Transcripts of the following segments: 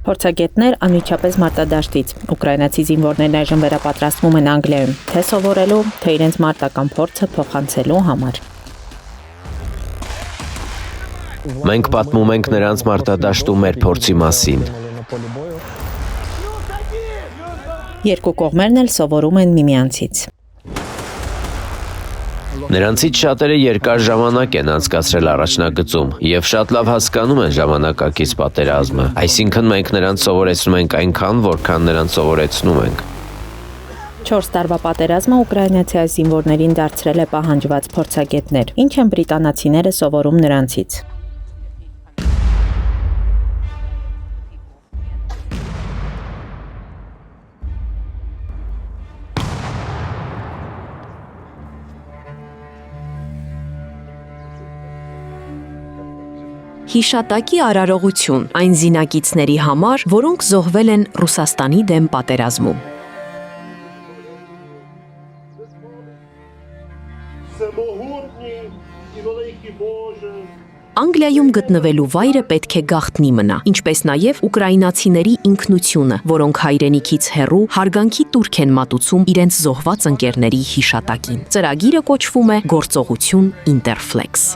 Փորձագետներ անմիջապես մարտադաշտից։ Ուկրաինացի զինվորներն այժմ վերապատրաստվում են Անգլիայում, թե սովորելու, թե իրենց մարտական փորձը փոխանցելու համար։ Մենք պատմում ենք նրանց մարտադաշտում մեր փորձի մասին։ Երկու կողմերն էլ սովորում են միմյանցից։ Նրանցից շատերը երկար ժամանակ են անցկացրել առաջնագծում և շատ լավ հասկանում են ժամանակակից պատերազմը, այսինքն մենք նրանց սովորեցնում ենք այնքան, որքան նրանց սովորեցնում ենք։ 4 տարվա պատերազմը ուկրաինացի այս զինվորներին դարձրել է պահանջված փորձագետներ, ինչ են բրիտանացիները սովորում նրանցից։ Հիշատակի արարողություն այն զինակիցների համար, որոնք զոհվել են Ռուսաստանի դեմ պատերազմում։ Անգլիայում գտնվելու վայրը պետք է գաղտնի մնա, ինչպես նաև ուկրաինացիների ինքնությունը, որոնք հայրենիքից հեռու հարգանքի տուրք են մատուցում իրենց զոհված ընկերների հիշատակին։ Ծրագիրը կոչվում է «Գործողություն Ինտերֆլեքս»։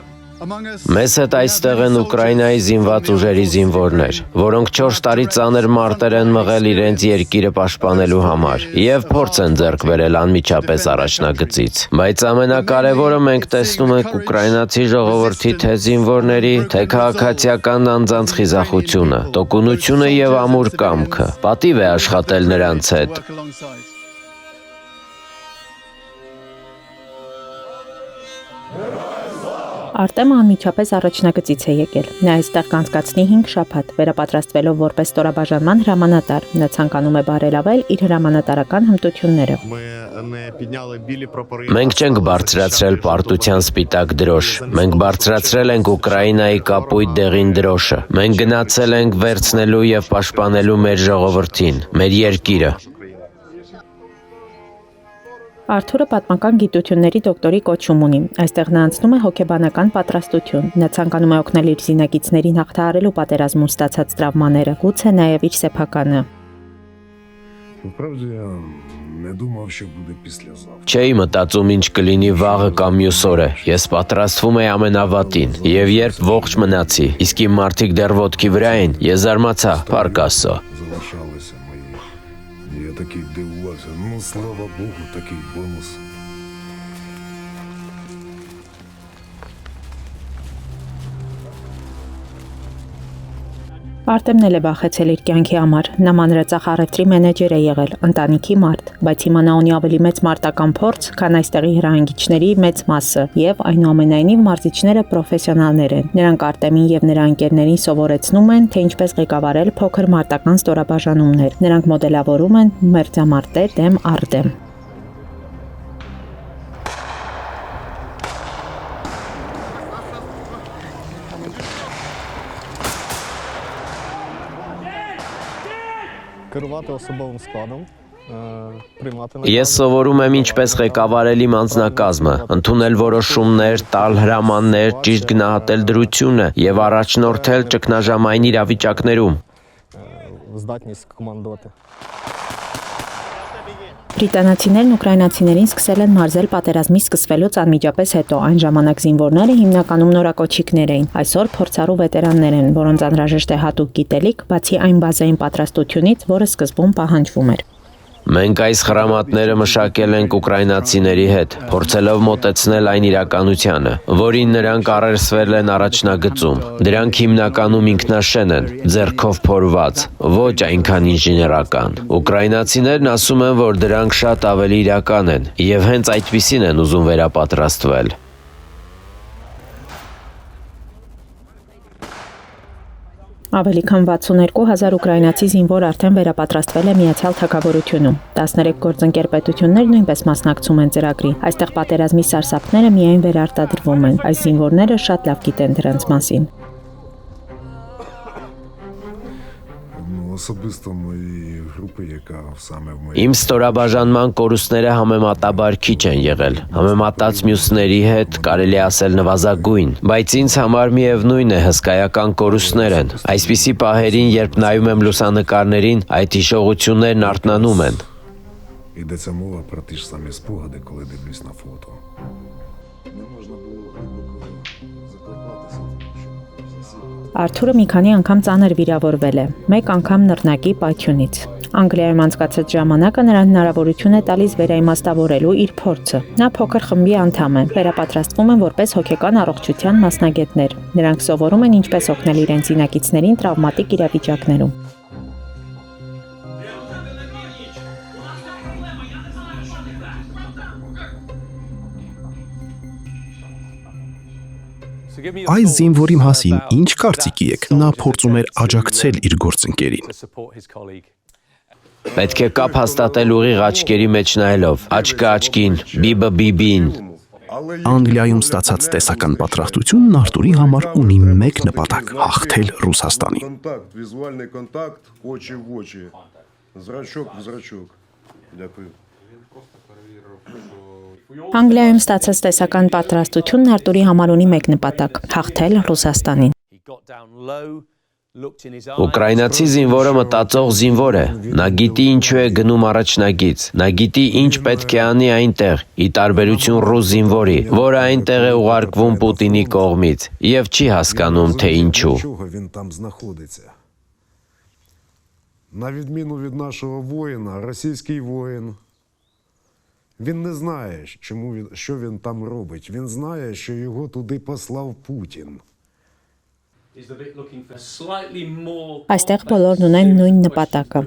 Մեզ հետ այստեղ են Ուկրաինայի զինված ուժերի զինվորներ, որոնք 4 տարի ծանր մարտեր են մղել իրենց երկիրը պաշտպանելու համար և փորձ են ձեռք բերել անմիջապես առաջնագծից։ Բայց ամենակարևորը մենք տեսնում ենք ուկրաինացի ժողովրդի թե զինվորների, թե քաղաքացիական անձանց խիզախությունը, տոկունությունը և ամուր կամքը։ Պատիվ է աշխատել նրանց հետ։ Արտեմը անմիջապես առաջնագծից է եկել։ Նա այստեղ կանցկացնի 5 շաբաթ, վերապատրաստվելով որպես ստորաբաժանման հրամանատար։ Նա ցանկանում է բարելավել իր հրամանատարական հմտությունները։ Մենք չենք բարձրացրել պարտության սպիտակ դրոշ։ Մենք բարձրացրել ենք Ուկրաինայի կապույտ դեղին դրոշը։ Մենք գնացել ենք վերցնելու և պաշտպանելու մեր ժողովրդին, մեր երկիրը։ Արթուրը պատմական գիտությունների դոկտորի կոչում ունի։ Այստեղ նա անցնում է հոգեբանական պատրաստություն։ Նա ցանկանում է օգնել իր զինակիցներին հաղթահարելու պատերազմում ստացած տրավմաները, գուցե նաև իր սեփականը։ Չէի մտածում ինչ կլինի վաղը կամ մյուս օրը։ Ես պատրաստվում էի ամենավատին։ Եվ երբ ողջ մնացի, իսկ իմ մարդիկ դեռ ոտքի վրա էին, ես զարմացա, փառք Աստծո։ Я такий дивувався, слава Богу, такий бонус. Արտեմն էլ է վախեցել իր կյանքի համար։ Նա մանրածախ առևտրի մենեջեր է եղել, ընտանիքի մարդ, բայց հիմա նա ունի ավելի մեծ մարտական փորձ, քան այստեղի հրահանգիչների մեծ մասը, եւ այնուամենայնիվ մարզիչները պրոֆեսիոնալներ են։ Նրանք Արտեմին եւ նրա ընկերներին սովորեցնում են, թե ինչպես ղեկավարել փոքր մարտական ստորաբաժանումներ։ Նրանք մոդելավորում են մերձամարտեր դեմ առդեմ։ Керувати особовим складом, Ես սովորում եմ ինչպես ղեկավարել իմ անձնակազմը, ընդունել որոշումներ, տալ հրամաններ, ճիշտ գնահատել դրությունը և առաջնորդել ճգնաժամային իրավիճակներում։ здатність командувати. Բրիտանացիներն ուկրաինացիներին սկսել են մարզել պատերազմի սկսվելուց անմիջապես հետո, այն ժամանակ զինվորները հիմնականում նորակոչիկներ էին, այսօր փորձառու վետերաններ են, որոնց անհրաժեշտ է հատուկ գիտելիք, բացի այն բազային պատրաստությունից, որը սկզբում պահանջվում էր։ Մենք այս խրամատները մշակել ենք ուկրաինացիների հետ, փորձելով մոտեցնել այն իրականությանը, որին նրանք առերսվել են առաջնագծում։ Դրանք հիմնականում ինքնաշեն են, ձեռքով փորված, ոչ այնքան ինժեներական։ Ուկրաինացիներն ասում են, որ դրանք շատ ավելի իրական են, և հենց այդպիսին են ուզում վերապատրաստվել։ Ավելի քան 62,000 ուկրաինացի զինվոր արդեն վերապատրաստվել է Միացյալ Թագավորությունում։ 13 գործընկեր պետություններ նույնպես մասնակցում են ծրագրին։ Այստեղ պատերազմի սարսափները միայն վերարտադրվում են։ Այս զինվորները շատ լավ գիտեն դրանց մասին։ особисто моєї групи, яка саме в моїй Իմ ստորաբաժանման կորուստները համեմատաբար քիչ են եղել։ Համեմատած մյուսների հետ կարելի է ասել նվազագույն, բայց ինձ համար միևնույն է հսկայական կորուստներ են։ Այսպիսի паհերին, երբ նայում եմ лուսանկարներին, այդ հիշողություններն արթնանում են։ йдеться мова про ті ж самі спогади, коли дивлюсь на фото. Не можна було глибоко закопатися, тому що Արթուրը մի քանի անգամ ծանր վիրավորվել է, մեկ անգամ նռնակի պայթյունից։ Անգլիայում անցկացած ժամանակը նրան հնարավորություն է տալիս վերաիմաստավորելու իր փորձը։ Նա փոքր խմբի անդամ է, վերապատրաստվում են որպես հոգեկան առողջության մասնագետներ։ Նրանք սովորում են ինչպես օգնել իրենց զինակիցներին տրավմատիկ իրավիճակներում։ Այս զինվորի մասին ինչ կարծիքի եք։ Նա փորձում էր աջակցել իր գործընկերին։ Պետք է կապ հաստատել ուղիղ աչքերի մեջ նայելով, աչքը աչքին, բիբը բիբին։ Անգլիայում ստացած տեսական պատրաստությունն Արտուրի համար ունի մեկ նպատակ՝ հաղթել Ռուսաստանին։ контакт, візуальний контакт, очі в очі, зрачок в зрачок. Дякую. Անգլիայում ստացած տեսական պատրաստությունն Արտուրի համար ունի մեկ նպատակ՝ հաղթել Ռուսաստանին։ Ուկրաինացի զինվորը մտածող զինվոր է։ Նա գիտի ինչու է գնում առաջնագից։ Նա գիտի ինչ պետք է անի այնտեղ, ի տարբերություն ռուս зінվորի, որը այնտեղ է ուղարկվում Պուտինի կողմից, եւ չի հասկանում, թե ինչու։ Чого він там знаходиться? На відміну від нашого воїна, російський воїн, він не знає, що він там робить. Він знає, що його туди послав Путін. Այստեղ բոլորն ունեն նույն նպատակը։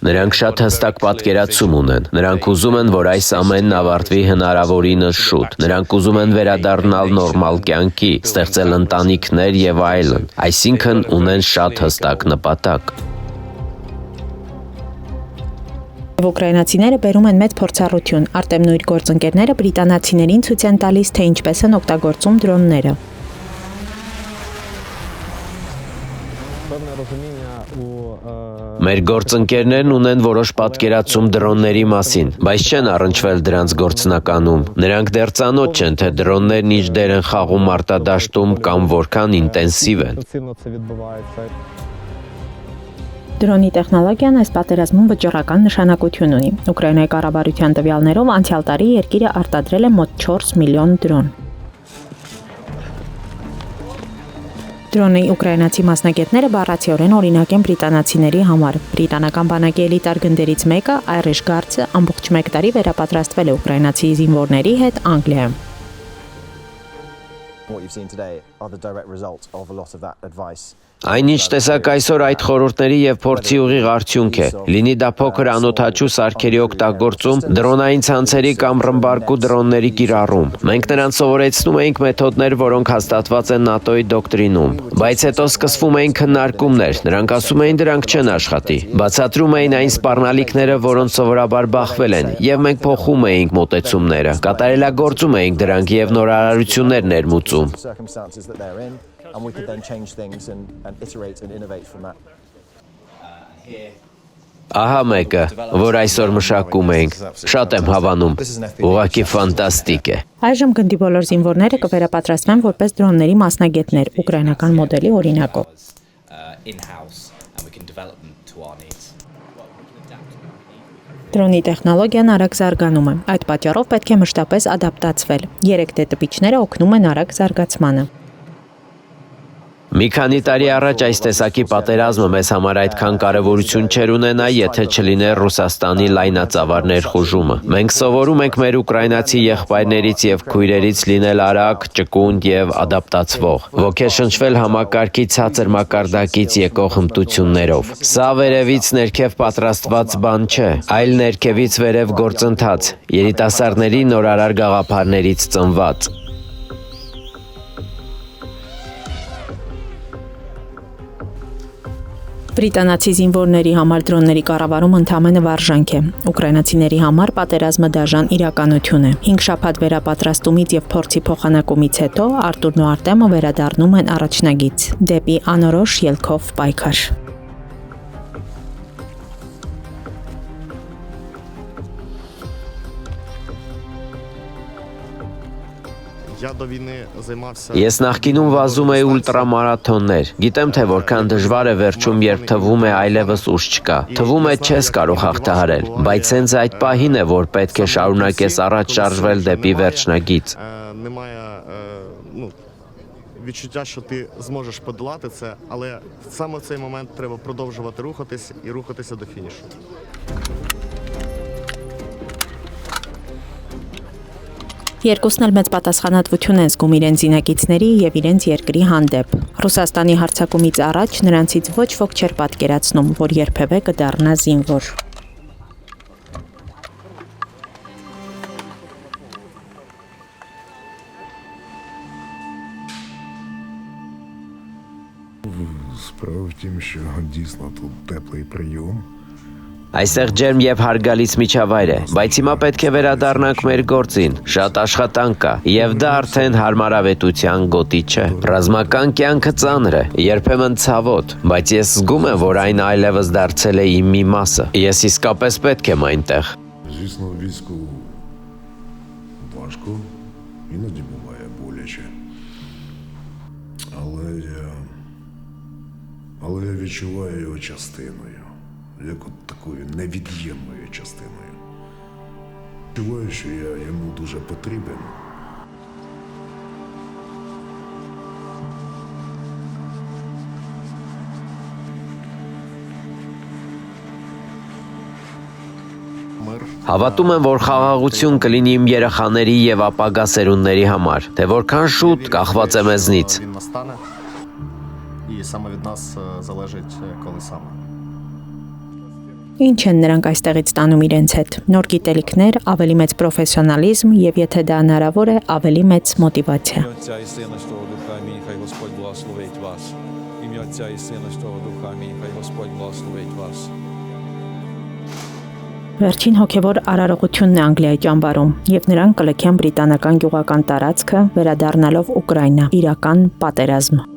Նրանք շատ հստակ պատկերացում ունեն։ Նրանք ուզում են, որ այս ամենն ավարտվի հնարավորինս շուտ։ Նրանք ուզում են վերադառնալ նորմալ կյանքի, ստեղծել ընտանիքներ եւ այլն։ Այսինքն ունեն շատ հստակ նպատակ։ Եվ ուկրաինացիները բերում են մեծ փորձառություն։ Արտեմն ու իր գործընկերները բրիտանացիներին ցույց են տալիս, թե ինչպես են օգտագործում դրոնները։ Певне розуміння у Մեր գործընկերներն ունեն որոշ պատկերացում դրոնների մասին, բայց չեն առնչվել դրանց գործնականում։ Նրանք դեռ ծանոթ չեն, թե դրոններն ինչ դեր են խաղում արտադաշտում կամ որքան ինտենսիվ են։ інтенсивно це відбувається. Դրոնի տեխնոլոգիան այս պատերազմում վճռական նշանակություն ունի։ Ուկրաինայի կառավարության տվյալներով անցյալ տարի երկիրը արտադրել է մոտ 4 միլիոն դրոն։ Դրոնի ուկրաինացի մասնագետները բառացիորեն օրինակ են բրիտանացիների համար։ Բրիտանական բանակի էլիտար գնդերից մեկը, Irish Guards-ը, ամբողջ 1 տարի վերապատրաստվել է ուկրաինացի զինվորների հետ Անգլիայում։ What you've seen today are the direct result of a lot of that advice. Այնինչ տեսակ այսօր այդ խորհուրդների եւ փորձի ուղիղ արդյունք է։ Լինի դա փոքր անօդաչու սարքերի օգտագործում, դրոնային ցանցերի կամ ռմբարկու դրոնների կիրառում։ Մենք նրանց սովորեցնում էինք մեթոդներ, որոնք հաստատված են ՆԱՏՕ-ի դոկտրինում, բայց հետո սկսվում էին քննարկումներ։ Նրանք ասում էին դրանք չեն աշխատի։ Բացատրում էին այն սպառնալիքները, որոնց սովորաբար բախվել են, եւ մենք փոխում էինք մոտեցումները։ Կատարելագործում էինք դրանք եւ նորարարություններ ներմուծում։ Circumstances that they're in, and we could then change things and iterate and innovate from that. Ահա մեկը, որ այսօր մշակում էինք։ Շատ եմ հավանում։ Ուղղակի ֆանտաստիկ է։ Այժմ գնդի բոլոր զինվորները կվերապատրաստվեն որպես դրոնների մասնագետներ ուկրաինական մոդելի օրինակով։ Դրոնի տեխնոլոգիան արագ զարգանում է։ Այդ պատճառով պետք է մշտապես ադապտացվել։ 3D տպիչները օգնում են արագ զարգացմանը։ Մի քանի տարի առաջ այս տեսակի պատերազմը մեզ համար այդքան կարևորություն չէր ունենա, եթե չլիներ Ռուսաստանի լայնածավալ ներխուժումը։ Մենք սովորում ենք մեր ուկրաինացի եղբայրներից եւ քույրերից լինել արագ, ճկունդ եւ ադապտացվող, ոգեշնչվել համակարգի ցածր մակարդակից եկող հմտություններով։ Սա վերևից ներքև պատրաստված բան չէ, այլ ներքևից վերև գործընթաց, երիտասարդների նորարար գաղափարներից ծնված։ Բրիտանացի զինվորների համար դրոնների կառավարումը ընդհանրապես վարժանք է։ Ուկրաինացիների համար պատերազմը դաժան իրականություն է։ 5 շաբաթ վերապատրաստումից եւ փորձի փոխանակումից հետո Արտուրն ու Արտեմը վերադառնում են առաջնագից դեպի անորոշ ելքով պայքար։ Ես նախկինում վազում էի ուլտրամարաթոններ։ Գիտեմ, թե որքան դժվար է վերջում, երբ թվում է այլևս ուժ չկա։ Թվում է չես կարող հաղթահարել, բայց հենց այդ պահին է, որ պետք է շարունակես առաջ շարժվել депі վերջնագից։ Відчуття, що ти зможеш подолати це, але саме в цей момент треба продовжувати рухатись і рухатися до фінішу. Երկուսն էլ մեծ պատասխանատվություն են զգում իրենց զինակիցների եւ իրենց երկրի հանդեպ։ Ռուսաստանի հարձակումից առաջ նրանցից ոչ ոք չէր պատկերացնում, որ երբևէ կդառնա զինվոր։ Справа в тім, що дійсно тут теплий прийом. Այստեղ ջերմ եւ հարգալից միջավայր է, բայց հիմա պետք է վերադառնանք մեր գործին։ Շատ աշխատանք կա, եւ դա արդեն հարմարավետության գոտի չէ։ Ռազմական կյանքը ծանր է, երբեմն ցավոտ, բայց ես զգում եմ, որ այն այլևս դարձել է իմ մի մասը։ Ես իսկապես պետք եմ այնտեղ։ Звісно, в війську важко, іноді буває боляче. Але я відчуваю його частиною, як от такою невід'ємною частиною. Відчуваю, що я йому дуже потрібен. Հավատում եմ, որ խաղաղություն կլինի իմ երեխաների եւ ապագա սերունդների համար, թե որքան շուտ կախված է մեզնից։ Він настане, і саме від нас залежить, коли саме. Ինչ են նրանք այստեղից ստանում իրենց հետ։ Նոր գիտելիքներ, ավելի մեծ պրոֆեսիոնալիզм եւ եթե դա հնարավոր է, ավելի մեծ մոտիվացիա։ Ім'я Отця і Сина, Святого Духа, амінь, хай Господь благословить вас. Ім'я Отця і Сина, Святого Духа, амінь, хай Господь благословить вас. Վերջին հոգևոր արարողությունն է Անգլիայի ճամբարում եւ նրանք կլքեն բրիտանական գյուղական տարածքը վերադառնալով Ուկրաինա, իրական պատերազմ։